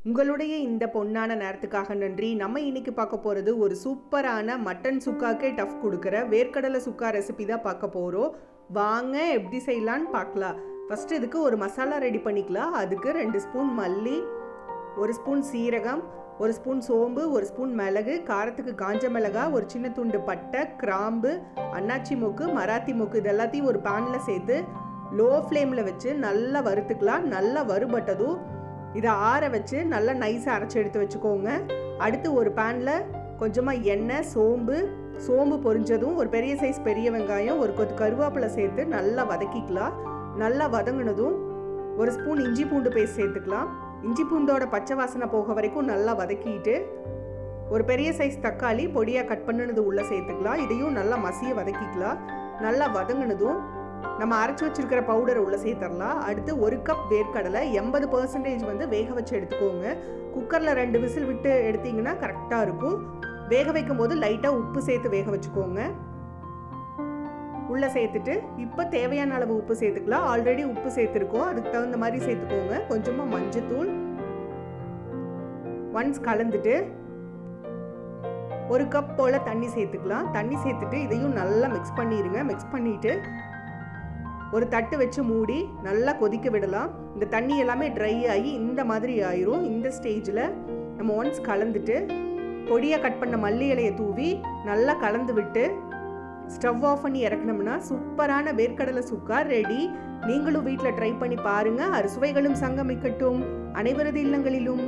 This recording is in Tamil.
உங்களுடைய இந்த பொன்னான நேரத்துக்காக நன்றி. நம்ம இன்னைக்கு பார்க்க போகிறது ஒரு சூப்பரான மட்டன் சுக்காக்கே டஃப் கொடுக்குற வேர்க்கடலை சுக்கா ரெசிபி தான் பார்க்க போகிறோம். வாங்க எப்படி செய்யலான்னு பார்க்கலாம். ஃபஸ்ட்டு இதுக்கு ஒரு மசாலா ரெடி பண்ணிக்கலாம். அதுக்கு 2 ஸ்பூன் மல்லி, 1 ஸ்பூன் சீரகம், 1 ஸ்பூன் சோம்பு, 1 ஸ்பூன் மிளகு, காரத்துக்கு காஞ்ச மிளகா, ஒரு சின்ன துண்டு பட்டை, கிராம்பு, அன்னாச்சி மூக்கு, மராத்தி மூக்கு இது எல்லாத்தையும் ஒரு பேனில் சேர்த்து லோ ஃப்ளேமில் வச்சு நல்லா வறுத்துக்கலாம். நல்லா வறுபட்டதும் இதை ஆற வச்சு நல்லா நைஸாக அரைச்சி எடுத்து வச்சுக்கோங்க. அடுத்து ஒரு பேனில் கொஞ்சமாக எண்ணெய், சோம்பு பொரிஞ்சதும் ஒரு பெரிய சைஸ் பெரிய வெங்காயம், ஒரு கொத்து கருவேப்பிலை சேர்த்து நல்லா வதக்கிக்கலாம். நல்லா வதங்கினதும் 1 ஸ்பூன் இஞ்சி பூண்டு பேஸ்ட் சேர்த்துக்கலாம். இஞ்சி பூண்டோட பச்சை வாசனை போக வரைக்கும் நல்லா வதக்கிட்டு ஒரு பெரிய சைஸ் தக்காளி பொடியாக கட் பண்ணினது உள்ளே சேர்த்துக்கலாம். இதையும் நல்லா மசிய வதக்கிக்கலாம். நல்லா வதங்கினதும் நம்ம அரைச்சி வச்சிருக்கிற பவுடரை உள்ளே சேர்த்துடலாம். அடுத்து 1 கப் வேர்க்கடலை 80% வந்து வேக வச்சு எடுத்துக்கோங்க. குக்கரில் 2 விசில் விட்டு எடுத்தீங்கன்னா கரெக்டாக இருக்கும். வேக வைக்கும் போது லைட்டாக உப்பு சேர்த்து வேக வச்சுக்கோங்க. உள்ளே சேர்த்துட்டு இப்போ தேவையான அளவு உப்பு சேர்த்துக்கலாம். ஆல்ரெடி உப்பு சேர்த்துருக்கோம், அதுக்கு தகுந்த மாதிரி சேர்த்துக்கோங்க. கொஞ்சமாக மஞ்சத்தூள் ஒன்ஸ் கலந்துட்டு 1 கப் போல் தண்ணி சேர்த்துக்கலாம். தண்ணி சேர்த்துட்டு இதையும் நல்லா மிக்ஸ் பண்ணிடுங்க. மிக்ஸ் பண்ணிவிட்டு ஒரு தட்டு வச்சு மூடி நல்லா கொதிக்க விடலாம். இந்த தண்ணி எல்லாமே ட்ரை ஆகி இந்த மாதிரி ஆயிரும். இந்த ஸ்டேஜில் நம்ம ஒன்ஸ் கலந்துட்டு பொடியாக கட் பண்ண மல்லி இலையை தூவி நல்லா கலந்து விட்டு ஸ்டவ் ஆஃப் பண்ணி இறக்கணும்னா சூப்பரான வேர்க்கடலை சுக்கா ரெடி. நீங்களும் வீட்டில் ட்ரை பண்ணி பாருங்கள். அறுசுவைகளும் சங்கமிக்கட்டும். அனைவரது இல்லங்களிலும்